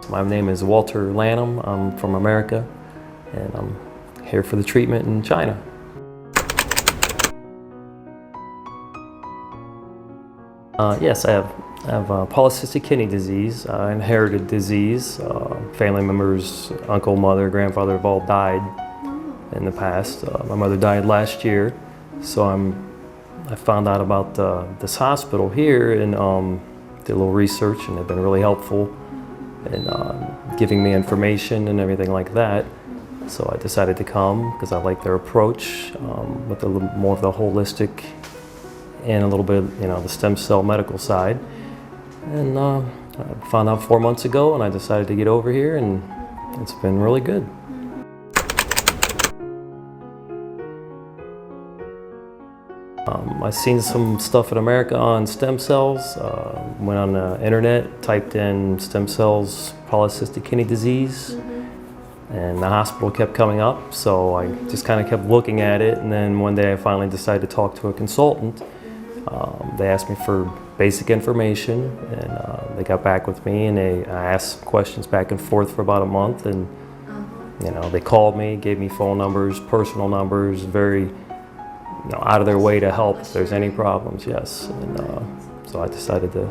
My name is Walter Lanham. I'm from America, and I'm here for the treatment in China. Yes, I have polycystic kidney disease, inherited disease. Family members, uncle, mother, grandfather have all died in the past. My mother died last year, so I found out about this hospital here and did a little research, and they've been really helpful in giving me information and everything like that. So I decided to come because I like their approach with a little more of the holistic and a little bit, the stem cell medical side. And I found out 4 months ago, and I decided to get over here, and it's been really good. I've seen some stuff in America on stem cells. Went on the internet, typed in stem cells, polycystic kidney disease, and the hospital kept coming up. So I just kind of kept looking at it, and then one day I finally decided to talk to a consultant. They asked me for basic information, and they got back with me, and I asked questions back and forth for about a month, and they called me, gave me phone numbers, personal numbers, very out of their way to help if there's any problems, yes. And so I decided to.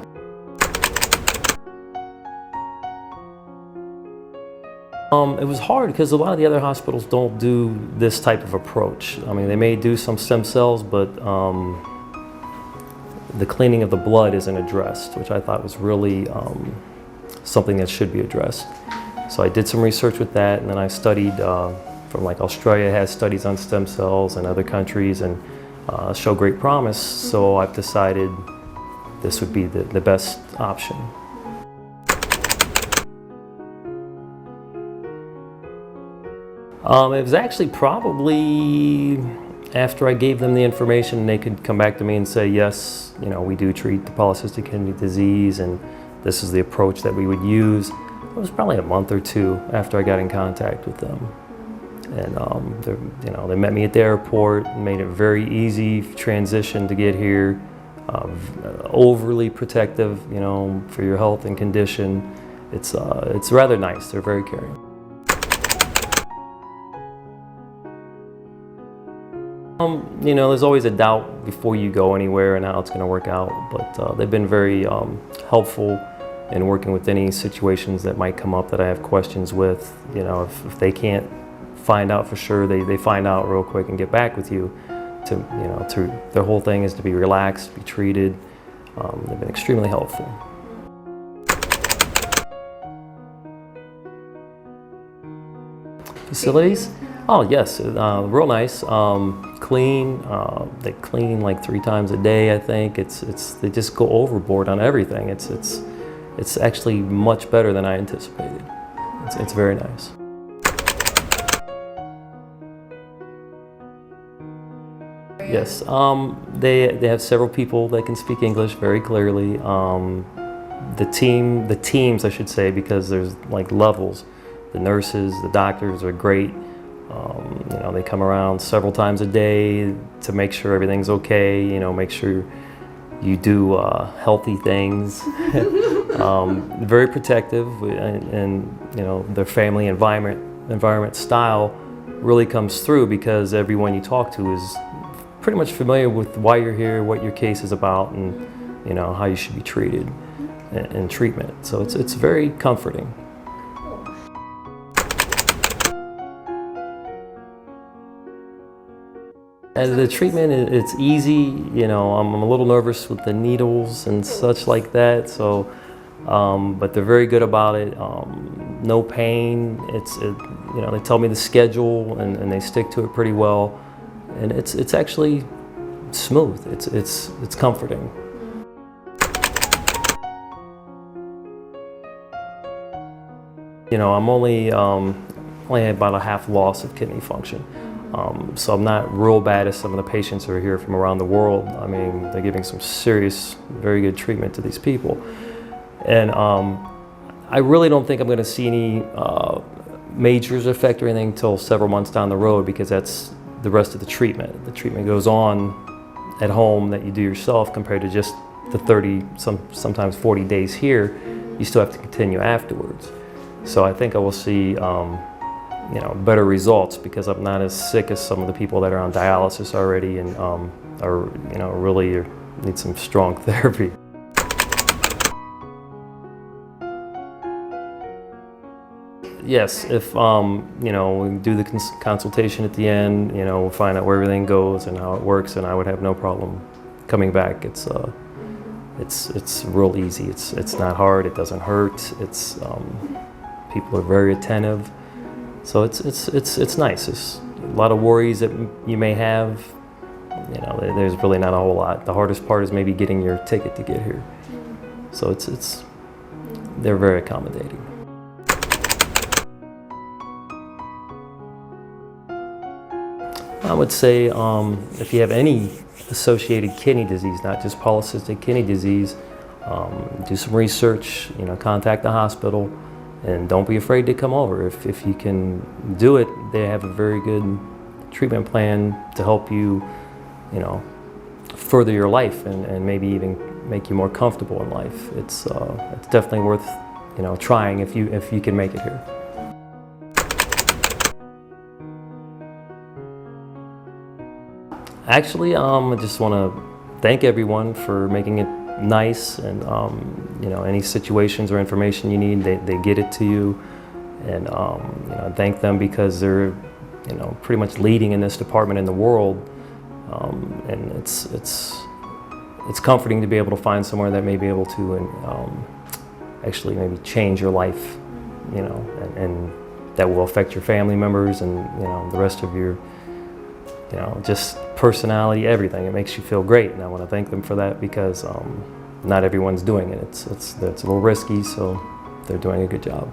It was hard because a lot of the other hospitals don't do this type of approach. I mean, they may do some stem cells, but the cleaning of the blood isn't addressed, which I thought was really something that should be addressed. So I did some research with that, and then I studied from Australia has studies on stem cells, and other countries, and show great promise. So I've decided this would be the best option. It was actually probably after I gave them the information, and they could come back to me and say, yes, we do treat the polycystic kidney disease, and this is the approach that we would use. It was probably a month or two after I got in contact with them. And they met me at the airport and made it very easy transition to get here. Overly protective, for your health and condition. It's rather nice. They're very caring. There's always a doubt before you go anywhere and how it's going to work out, but they've been very helpful in working with any situations that might come up that I have questions with. If they can't find out for sure, they find out real quick and get back with you. Their whole thing is to be relaxed, be treated. They've been extremely helpful. Facilities? Oh yes, real nice, clean. They clean like 3 times a day, I think. They just go overboard on everything. It's actually much better than I anticipated. It's very nice. Yes, they have several people that can speak English very clearly. The teams, I should say, because there's levels. The nurses, the doctors are great. They come around several times a day to make sure everything's okay. Make sure you do healthy things. Very protective, and their family environment style really comes through because everyone you talk to is pretty much familiar with why you're here, what your case is about, and how you should be treated in treatment. So it's very comforting. And the treatment, it's easy. I'm a little nervous with the needles and such like that. So, but they're very good about it. No pain. They tell me the schedule, and they stick to it pretty well. And it's actually smooth. It's comforting. I'm only about a half loss of kidney function. So I'm not real bad as some of the patients who are here from around the world. I mean, they're giving some serious, very good treatment to these people. And I really don't think I'm going to see any majors effect or anything until several months down the road, because that's the rest of the treatment. The treatment goes on at home that you do yourself compared to just the 30, sometimes 40 days here. You still have to continue afterwards. So I think I will see better results because I'm not as sick as some of the people that are on dialysis already and are really need some strong therapy. Yes, if we do the consultation at the end, we'll find out where everything goes and how it works, and I would have no problem coming back. It's real easy. It's not hard. It doesn't hurt. It's people are very attentive, so it's nice. There's a lot of worries that you may have. There's really not a whole lot. The hardest part is maybe getting your ticket to get here. So they're very accommodating. I would say if you have any associated kidney disease, not just polycystic kidney disease, do some research, contact the hospital, and don't be afraid to come over. If you can do it, they have a very good treatment plan to help you, further your life and maybe even make you more comfortable in life. It's definitely worth, trying if you can make it here. Actually, I just want to thank everyone for making it nice, and any situations or information you need, they get it to you, and thank them because they're pretty much leading in this department in the world, and it's comforting to be able to find somewhere that may be able to actually maybe change your life, and that will affect your family members and the rest of your just personality, everything. It makes you feel great, and I want to thank them for that because not everyone's doing it. It's a little risky, so they're doing a good job.